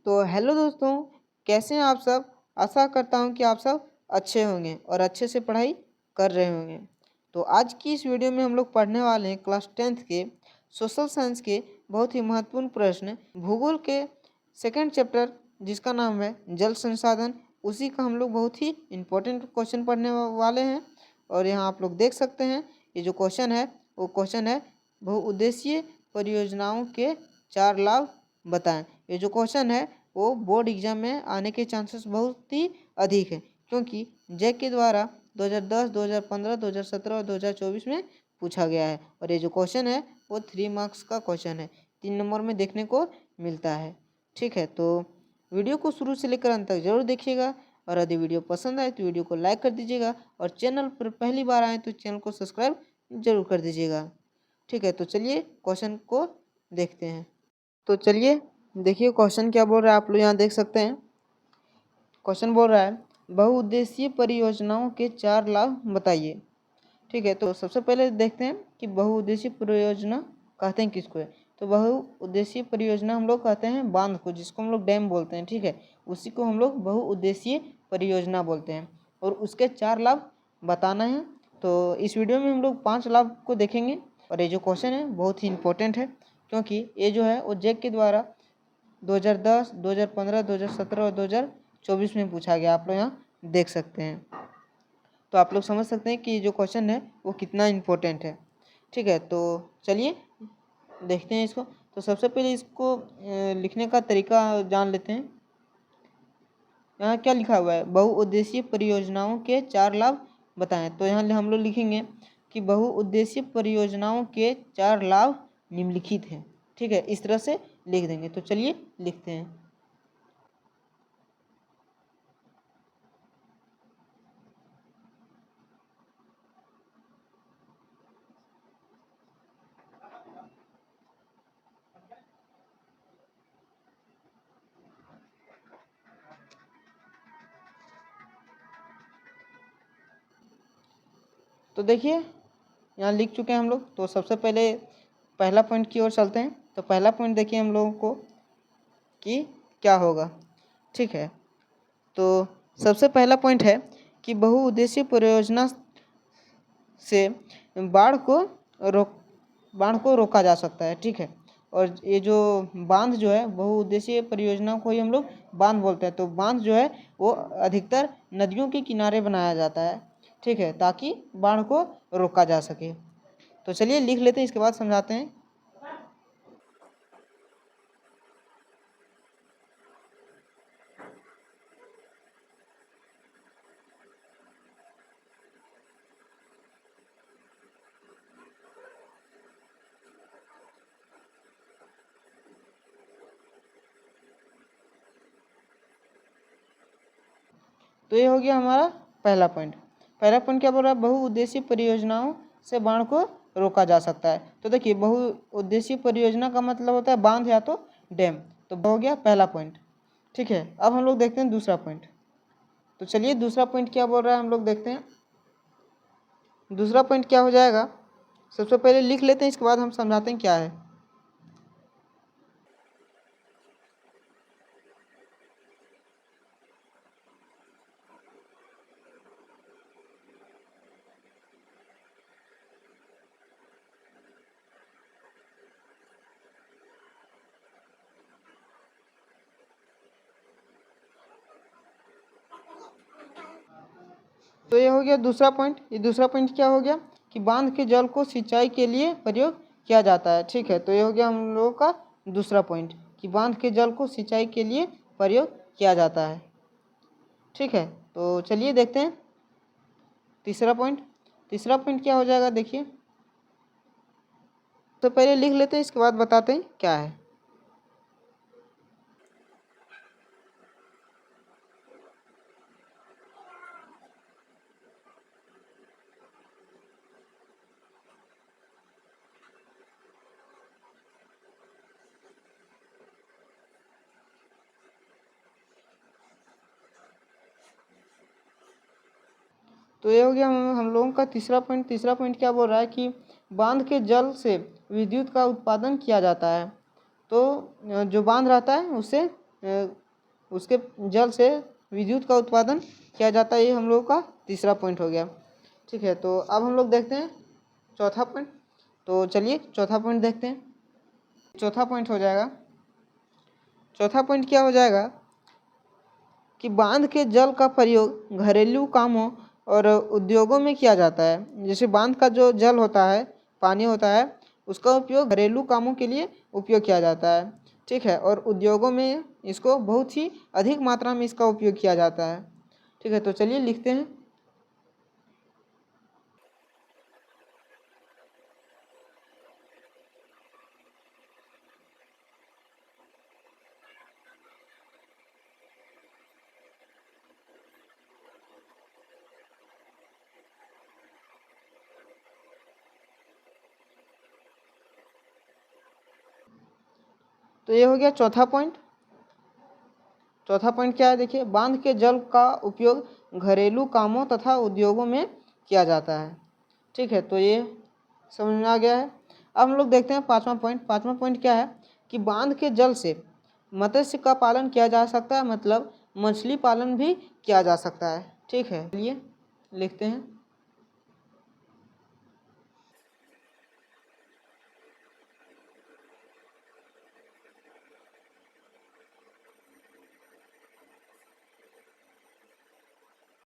तो हेलो दोस्तों, कैसे हैं आप सब। आशा करता हूं कि आप सब अच्छे होंगे और अच्छे से पढ़ाई कर रहे होंगे। तो आज की इस वीडियो में हम लोग पढ़ने वाले हैं क्लास 10th के सोशल साइंस के बहुत ही महत्वपूर्ण प्रश्न, भूगोल के सेकंड चैप्टर जिसका नाम है जल संसाधन। उसी का हम लोग बहुत ही इम्पोर्टेंट क्वेश्चन पढ़ने वाले हैं। और यहाँ आप लोग देख सकते हैं, ये जो क्वेश्चन है वो क्वेश्चन है बहुउद्देशीय परियोजनाओं के 4 लाभ बताएं। ये जो क्वेश्चन है वो बोर्ड एग्जाम में आने के चांसेस बहुत ही अधिक है, क्योंकि जैक के द्वारा 2010, 2015, 2017 और 2024 में पूछा गया है। और ये जो क्वेश्चन है वो 3 मार्क्स का क्वेश्चन है, 3 नंबर में देखने को मिलता है। ठीक है, तो वीडियो को शुरू से लेकर अंत तक जरूर देखिएगा। और यदि वीडियो पसंद आए तो वीडियो को लाइक कर दीजिएगा, और चैनल पर पहली बार आए तो चैनल को सब्सक्राइब जरूर कर दीजिएगा। ठीक है, तो चलिए क्वेश्चन को देखते हैं। तो चलिए देखिए क्वेश्चन क्या बोल रहा है, आप लोग यहाँ देख सकते हैं। क्वेश्चन बोल रहा है बहुउद्देशीय परियोजनाओं के 4 लाभ बताइए। ठीक है, तो सबसे पहले देखते हैं कि बहुउद्देशीय परियोजना कहते हैं किसको है। तो बहुउद्देशीय परियोजना हम लोग कहते हैं बांध को, जिसको हम लोग डैम बोलते हैं। ठीक है, उसी को हम लोग बहुउद्देशीय परियोजना बोलते हैं, और उसके 4 लाभ बताना है। तो इस वीडियो में हम लोग 5 लाभ को देखेंगे। और ये जो क्वेश्चन है बहुत ही इंपॉर्टेंट है, क्योंकि ये जो है वो जैक के द्वारा 2010, 2015, 2017 और 2024 में पूछा गया। आप लोग यहाँ देख सकते हैं, तो आप लोग समझ सकते हैं कि जो क्वेश्चन है वो कितना इम्पोर्टेंट है। ठीक है, तो चलिए देखते हैं इसको। तो सबसे पहले इसको लिखने का तरीका जान लेते हैं। यहाँ क्या लिखा हुआ है, बहुउद्देशीय परियोजनाओं के 4 लाभ बताएं। तो यहाँ हम लोग लिखेंगे कि बहुउद्देशीय परियोजनाओं के 4 लाभ निम्नलिखित हैं। ठीक है, इस तरह से लिख देंगे। तो चलिए लिखते हैं। तो देखिए यहाँ लिख चुके हैं हम लोग। तो सबसे पहले पहला पॉइंट की ओर चलते हैं। तो पहला पॉइंट देखिए हम लोगों को कि क्या होगा। ठीक है, तो सबसे पहला पॉइंट है कि बहुउद्देशीय परियोजना से बाढ़ को रोका जा सकता है। ठीक है, और ये जो बांध जो है, बहुउद्देशीय परियोजनाओं को ही हम लोग बांध बोलते हैं। तो बांध जो है वो अधिकतर नदियों के किनारे बनाया जाता है। ठीक है, ताकि बाढ़ को रोका जा सके। तो चलिए लिख लेते हैं, इसके बाद समझाते हैं। तो ये हो गया हमारा पहला पॉइंट। पहला पॉइंट क्या बोल रहा है, बहुउद्देशीय परियोजनाओं से बाढ़ को रोका जा सकता है। तो देखिए बहुउद्देशीय परियोजना का मतलब होता है बांध या तो डैम। तो हो गया पहला पॉइंट। ठीक है, अब हम लोग देखते हैं दूसरा पॉइंट। तो चलिए दूसरा पॉइंट क्या बोल रहा है हम लोग देखते हैं। दूसरा पॉइंट क्या हो जाएगा, सबसे पहले लिख लेते हैं, इसके बाद हम समझाते हैं क्या है। तो ये हो गया दूसरा पॉइंट। ये दूसरा पॉइंट क्या हो गया कि बांध के जल को सिंचाई के लिए प्रयोग किया जाता है। ठीक है, तो ये हो गया हम लोगों का दूसरा पॉइंट कि बांध के जल को सिंचाई के लिए प्रयोग किया जाता है। ठीक है, तो चलिए देखते हैं तीसरा पॉइंट। तीसरा पॉइंट क्या हो जाएगा देखिए। तो पहले लिख लेते हैं, इसके बाद बताते हैं क्या है। तो ये हो गया हम लोगों का तीसरा पॉइंट। तीसरा पॉइंट क्या बोल रहा है कि बांध के जल से विद्युत का उत्पादन किया जाता है। तो जो बांध रहता है उससे उसके जल से विद्युत का उत्पादन किया जाता है। ये हम लोगों का तीसरा पॉइंट हो गया। ठीक है, तो अब हम लोग देखते हैं चौथा पॉइंट। तो चलिए चौथा पॉइंट देखते हैं। चौथा पॉइंट हो जाएगा, चौथा पॉइंट क्या हो जाएगा कि बांध के जल का प्रयोग घरेलू कामों और उद्योगों में किया जाता है। जैसे बांध का जो जल होता है, पानी होता है, उसका उपयोग घरेलू कामों के लिए उपयोग किया जाता है। ठीक है, और उद्योगों में इसको बहुत ही अधिक मात्रा में इसका उपयोग किया जाता है। ठीक है, तो चलिए लिखते हैं। तो ये हो गया चौथा पॉइंट। चौथा पॉइंट क्या है, देखिए, बांध के जल का उपयोग घरेलू कामों तथा उद्योगों में किया जाता है। ठीक है, तो ये समझ में आ गया है। अब हम लोग देखते हैं पांचवा पॉइंट। पांचवा पॉइंट क्या है कि बांध के जल से मत्स्य का पालन किया जा सकता है, मतलब मछली पालन भी किया जा सकता है। ठीक है, चलिए लिखते हैं।